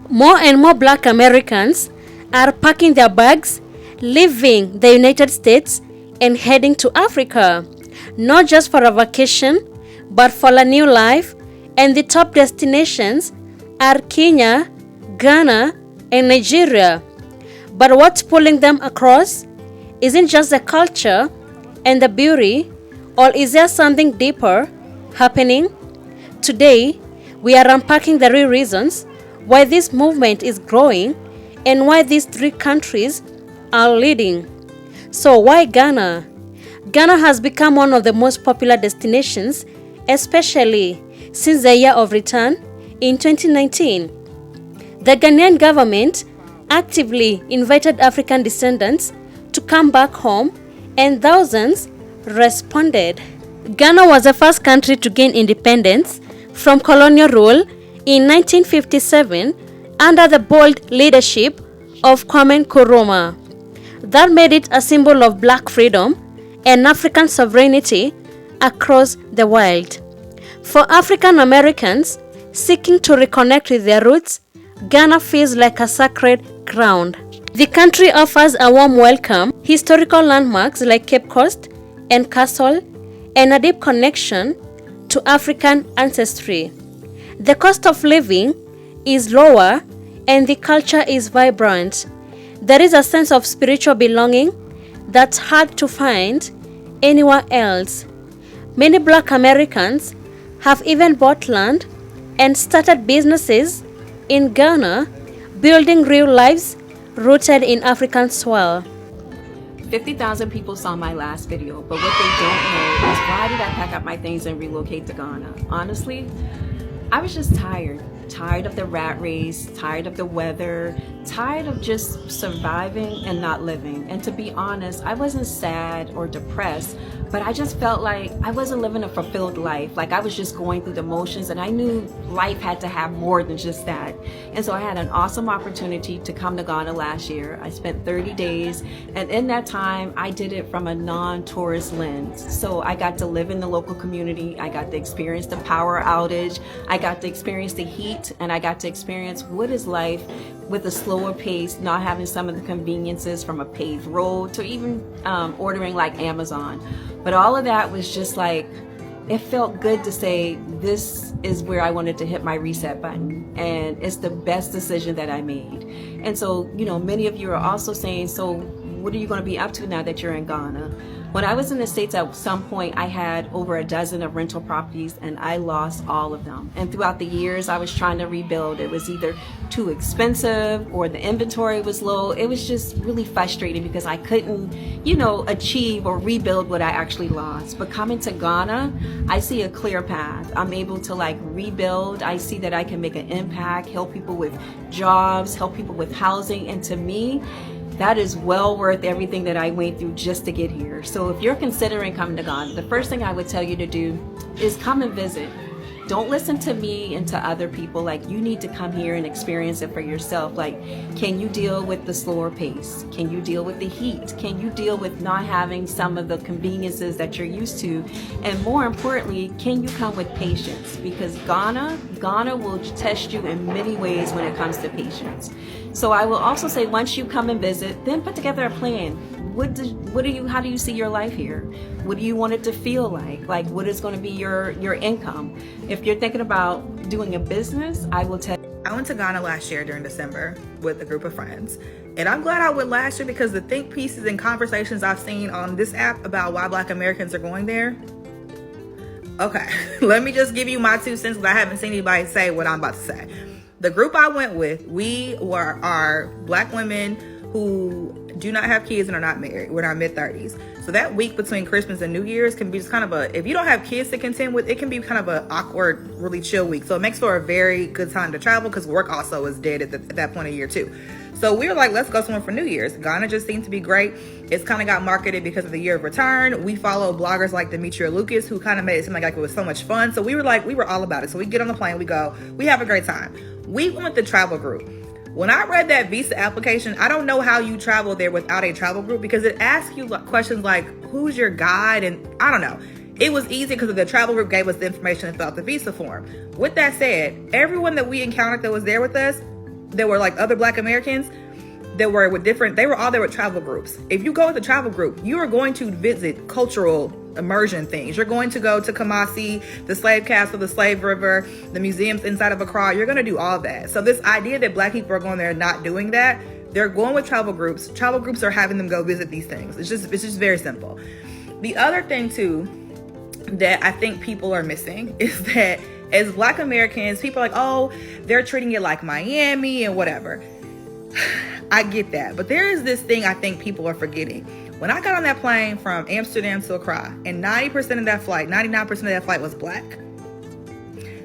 More and more Black Americans are packing their bags, leaving the United States, and heading to Africa, not just for a vacation, but for a new life. And the top destinations are Kenya, Ghana, and Nigeria. But what's pulling them across isn't just the culture and the beauty, or is there something deeper happening? Today, we are unpacking the real reasons why this movement is growing and why these three countries are leading. So, why Ghana? Ghana has become one of the most popular destinations, especially since the year of return in 2019. The Ghanaian government actively invited African descendants to come back home, and thousands responded. Ghana was the first country to gain independence from colonial rule in 1957 under the bold leadership of Kwame Nkrumah. That made it a symbol of Black freedom and African sovereignty across the world. For African Americans seeking to reconnect with their roots, Ghana feels like a sacred ground. The country offers a warm welcome, historical landmarks like Cape Coast and Castle, and a deep connection to African ancestry. The cost of living is lower and the culture is vibrant. There is a sense of spiritual belonging that's hard to find anywhere else. Many Black Americans have even bought land and started businesses in Ghana, building real lives rooted in African soil. 50,000 people saw my last video, but what they don't know is why did I pack up my things and relocate to Ghana? Honestly, I was just tired. Tired of the rat race, tired of the weather, tired of just surviving and not living. And to be honest, I wasn't sad or depressed, but I just felt like I wasn't living a fulfilled life. Like I was just going through the motions, and I knew life had to have more than just that. And so I had an awesome opportunity to come to Ghana last year. I spent 30 days, and in that time, I did it from a non-tourist lens. So I got to live in the local community. I got to experience the power outage. I got to experience the heat, and I got to experience what is life with a slower pace, not having some of the conveniences from a paved road to even ordering like Amazon. But all of that was just like, it felt good to say, this is where I wanted to hit my reset button. And it's the best decision that I made. And so, many of you are also saying, so what are you going to be up to now that you're in Ghana? When I was in the States, at some point, I had over a dozen of rental properties, and I lost all of them. And throughout the years, I was trying to rebuild. It was either too expensive or the inventory was low. It was just really frustrating because I couldn't, achieve or rebuild what I actually lost. But coming to Ghana, I see a clear path. I'm able to rebuild. I see that I can make an impact, help people with jobs, help people with housing. And to me, that is well worth everything that I went through just to get here. So if you're considering coming to Ghana, the first thing I would tell you to do is come and visit. Don't listen to me and to other people. You need to come here and experience it for yourself. Can you deal with the slower pace? Can you deal with the heat? Can you deal with not having some of the conveniences that you're used to? And more importantly, can you come with patience? Because Ghana will test you in many ways when it comes to patience. So I will also say, once you come and visit, then put together a plan. How do you see your life here? What do you want it to feel like? What is going to be your income? If you're thinking about doing a business, I will tell you. I went to Ghana last year during December with a group of friends. And I'm glad I went last year because the think pieces and conversations I've seen on this app about why Black Americans are going there. Okay, let me just give you my 2 cents because I haven't seen anybody say what I'm about to say. The group I went with, we are Black women who do not have kids and are not married. We're in our mid-30s. So that week between Christmas and New Year's can be just kind of if you don't have kids to contend with, it can be kind of an awkward, really chill week. So it makes for a very good time to travel because work also is dead at that point of year too. So we were like, let's go somewhere for New Year's. Ghana just seemed to be great. It's kind of got marketed because of the year of return. We follow bloggers like Demetria Lucas, who kind of made it seem like it was so much fun. So we were all about it. So we get on the plane, we go, we have a great time. We went with the travel group. When I read that visa application, I don't know how you travel there without a travel group because it asks you questions like, who's your guide? And I don't know. It was easy because the travel group gave us the information and filled out the visa form. With that said, everyone that we encountered that was there with us, there were like other Black Americans that were with different, they were all there with travel groups. If you go with a travel group, you are going to visit cultural immersion things. You're going to go to Kumasi, the slave castle, the slave river, the museums inside of Accra. You're going to do all of that. So this idea that Black people are going there and not doing that, they're going with travel groups. Travel groups are having them go visit these things. It's just very simple. The other thing too that I think people are missing is that as Black Americans, people are like, oh, they're treating it like Miami and whatever. I get that. But there is this thing I think people are forgetting. When I got on that plane from Amsterdam to Accra, and 90% of that flight, 99% of that flight was Black,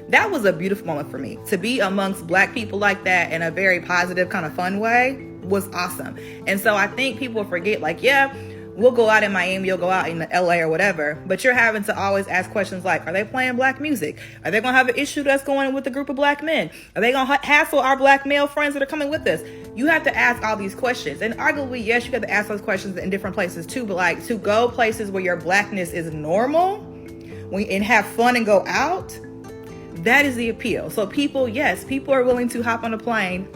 that was a beautiful moment for me. To be amongst Black people like that in a very positive, kind of fun way was awesome. And so I think people forget, like, yeah, we'll go out in Miami, you'll go out in LA or whatever, but you're having to always ask questions like, are they playing Black music? Are they going to have an issue that's going with a group of Black men? Are they going to hassle our Black male friends that are coming with us? You have to ask all these questions. And arguably, yes, you have to ask those questions in different places too, but like to go places where your Blackness is normal and have fun and go out, that is the appeal. So people are willing to hop on a plane,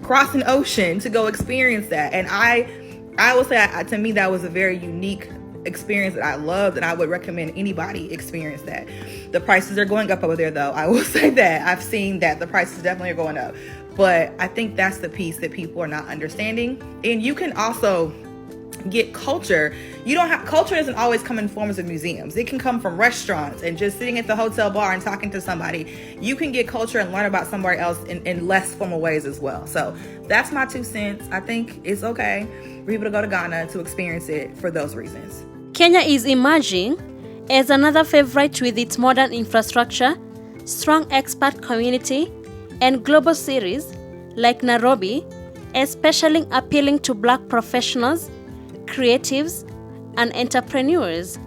cross an ocean to go experience that. And I will say, to me, that was a very unique experience that I loved, and I would recommend anybody experience that. The prices are going up over there, though. I will say that. I've seen that. The prices definitely are going up. But I think that's the piece that people are not understanding. And you can also get culture. Culture doesn't always come in forms of museums. It can come from restaurants and just sitting at the hotel bar and talking to somebody. You can get culture and learn about somewhere else in less formal ways as well. So that's my 2 cents. I think it's okay for people to go to Ghana to experience it for those reasons. Kenya is emerging as another favorite with its modern infrastructure, strong expat community, and global cities like Nairobi, especially appealing to Black professionals, creatives, and entrepreneurs.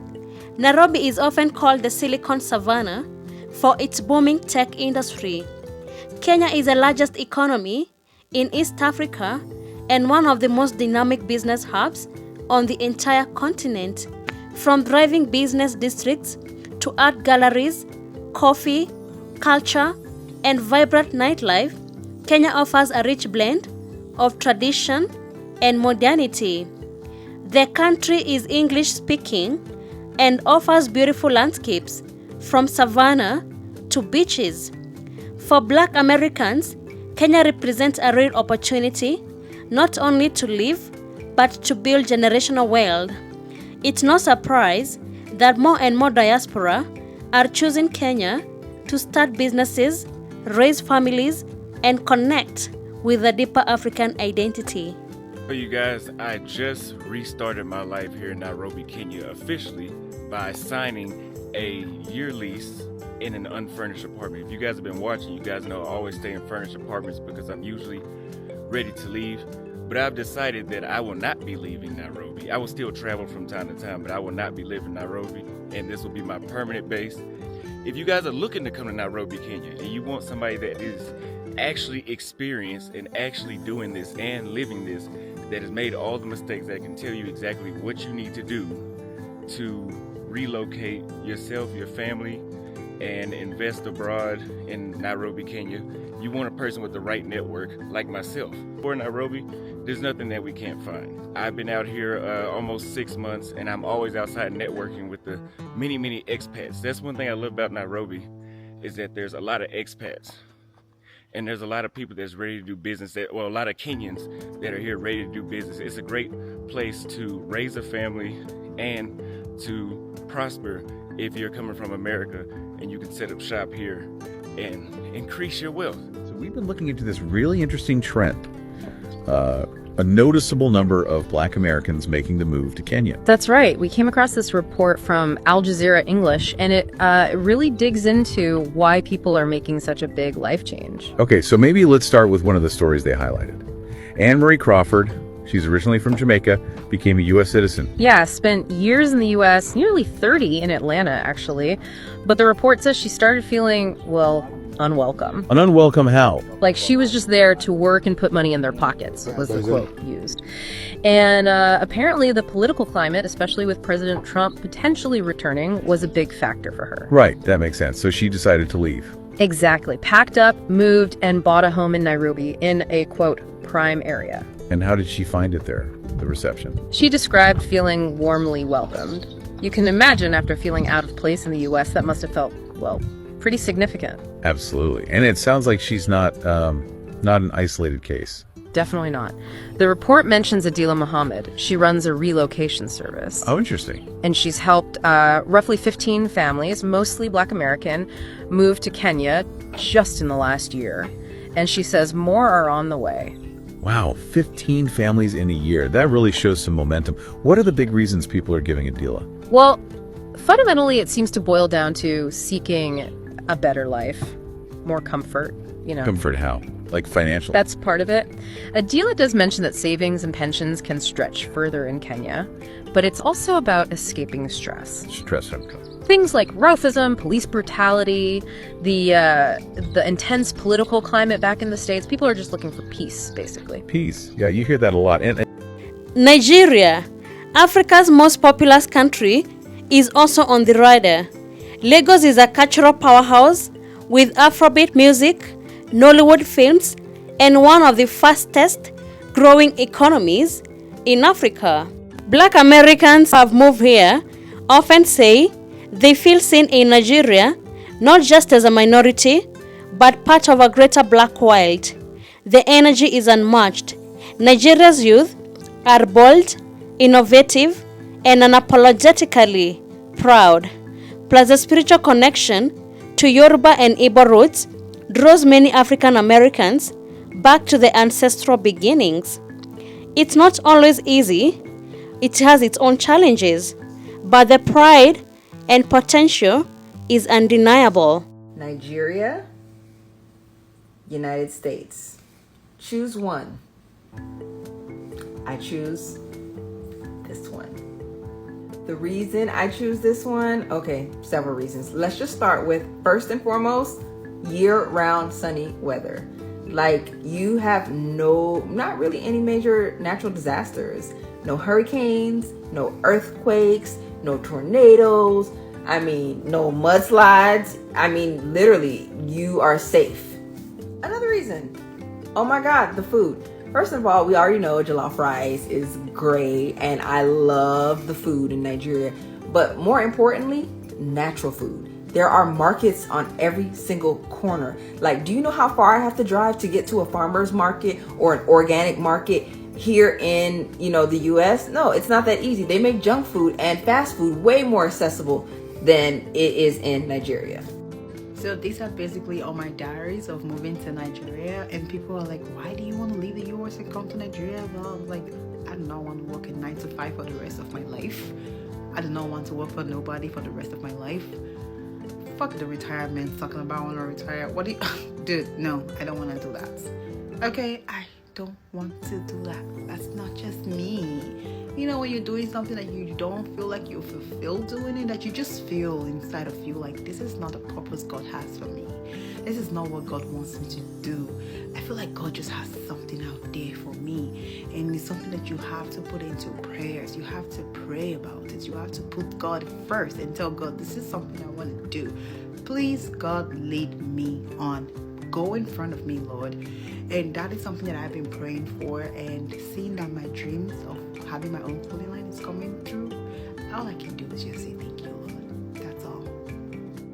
Nairobi is often called the Silicon Savannah for its booming tech industry. Kenya is the largest economy in East Africa and one of the most dynamic business hubs on the entire continent. From thriving business districts to art galleries, coffee, culture, and vibrant nightlife, Kenya offers a rich blend of tradition and modernity. The country is English-speaking and offers beautiful landscapes from savanna to beaches. For Black Americans, Kenya represents a rare opportunity not only to live, but to build generational wealth. It's no surprise that more and more diaspora are choosing Kenya to start businesses, raise families, and connect with a deeper African identity. So you guys, I just restarted my life here in Nairobi, Kenya officially by signing a year lease in an unfurnished apartment. If you guys have been watching, you guys know I always stay in furnished apartments because I'm usually ready to leave. But I've decided that I will not be leaving Nairobi. I will still travel from time to time, but I will not be living in Nairobi, and this will be my permanent base. If you guys are looking to come to Nairobi, Kenya, and you want somebody that is actually experienced and actually doing this and living this, that has made all the mistakes, that can tell you exactly what you need to do to relocate yourself, your family, and invest abroad in Nairobi, Kenya, you want a person with the right network like myself. For Nairobi, there's nothing that we can't find. I've been out here almost 6 months, and I'm always outside networking with the many expats. That's one thing I love about Nairobi, is that there's a lot of expats. And there's a lot of people that's ready to do business, a lot of Kenyans that are here ready to do business. It's a great place to raise a family and to prosper if you're coming from America, and you can set up shop here and increase your wealth. So we've been looking into this really interesting trend. A noticeable number of Black Americans making the move to Kenya. That's right. We came across this report from Al Jazeera English, and it really digs into why people are making such a big life change. Okay, so maybe let's start with one of the stories they highlighted. Anne Marie Crawford, she's originally from Jamaica, became a U.S. citizen. Yeah, spent years in the U.S., nearly 30 in Atlanta, actually. But the report says she started feeling, unwelcome. An unwelcome how? Like she was just there to work and put money in their pockets, was the quote used. And apparently the political climate, especially with President Trump potentially returning, was a big factor for her. Right, that makes sense. So she decided to leave. Exactly. Packed up, moved, and bought a home in Nairobi in a, quote, prime area. And how did she find it there, the reception? She described feeling warmly welcomed. You can imagine after feeling out of place in the U.S., that must have felt, well, pretty significant. Absolutely. And it sounds like she's not an isolated case. Definitely not. The report mentions Adila Muhammad. She runs a relocation service. Oh, interesting. And she's helped roughly 15 families, mostly Black American, move to Kenya just in the last year. And she says more are on the way. Wow, 15 families in a year. That really shows some momentum. What are the big reasons people are giving Adila? Well, fundamentally, it seems to boil down to seeking a better life, more comfort, Comfort how? Like financial? That's part of it. Adila does mention that savings and pensions can stretch further in Kenya, but it's also about escaping stress. Stress. Things like racism, police brutality, the intense political climate back in the States. People are just looking for peace, basically. Peace. Yeah, you hear that a lot. And Nigeria, Africa's most populous country, is also on the radar. Lagos is a cultural powerhouse with Afrobeat music, Nollywood films, and one of the fastest growing economies in Africa. Black Americans who have moved here often say they feel seen in Nigeria not just as a minority, but part of a greater black world. The energy is unmatched. Nigeria's youth are bold, innovative, and unapologetically proud. Plus, the spiritual connection to Yoruba and Igbo roots draws many African Americans back to their ancestral beginnings. It's not always easy. It has its own challenges, but the pride and potential is undeniable. Nigeria, United States. Choose one. I choose this one. The reason I choose this one, okay, several reasons. Let's just start with, first and foremost, year-round sunny weather. Like, you have not really any major natural disasters. No hurricanes, no earthquakes, no tornadoes, no mudslides. Literally, you are safe. Another reason, oh my God, the food. First of all, we already know jollof rice is great, and I love the food in Nigeria. But more importantly, natural food. There are markets on every single corner. Like, do you know how far I have to drive to get to a farmer's market or an organic market here in, the US? No, it's not that easy. They make junk food and fast food way more accessible than it is in Nigeria. So these are basically all my diaries of moving to Nigeria, and people are like, why do you want to leave the US and come to Nigeria? Well, I do not want to work in 9 to 5 for the rest of my life. I do not want to work for nobody for the rest of my life. Fuck the retirement, talking about I want to retire. Dude, no, I don't want to do that. Okay, I don't want to do that. That's not just me. When you're doing something that you don't feel like you're fulfilled doing it, that you just feel inside of you like, this is not the purpose God has for me. This is not what God wants me to do. I feel like God just has something out there for me. And it's something that you have to put into prayers. You have to pray about it. You have to put God first and tell God, this is something I want to do. Please, God, lead me on. Go in front of me, Lord. And that is something that I've been praying for, and seeing that my dreams of having my own clothing line is coming through, all I can do is just say thank you, Lord. That's all.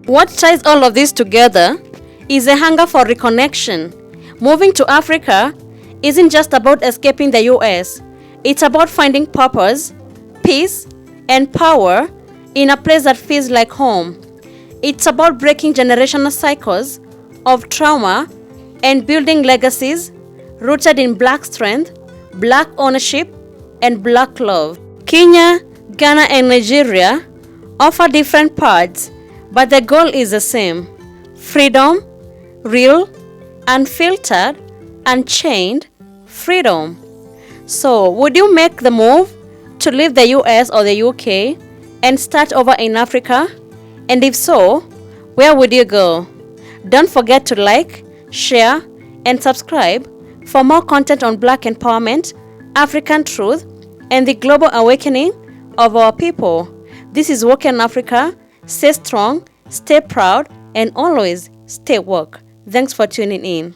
What ties all of this together is a hunger for reconnection. Moving to Africa isn't just about escaping the US. It's about finding purpose, peace, and power in a place that feels like home. It's about breaking generational cycles of trauma and building legacies rooted in Black strength, Black ownership, and Black love. Kenya, Ghana, and Nigeria offer different paths, but the goal is the same: freedom, real, unfiltered, unchained freedom. So, would you make the move to leave the US or the UK and start over in Africa? And if so, where would you go? Don't forget to like, share, and subscribe for more content on Black empowerment, African truth, and the global awakening of our people. This is Woken Africa. Stay strong, stay proud, and always stay woke. Thanks for tuning in.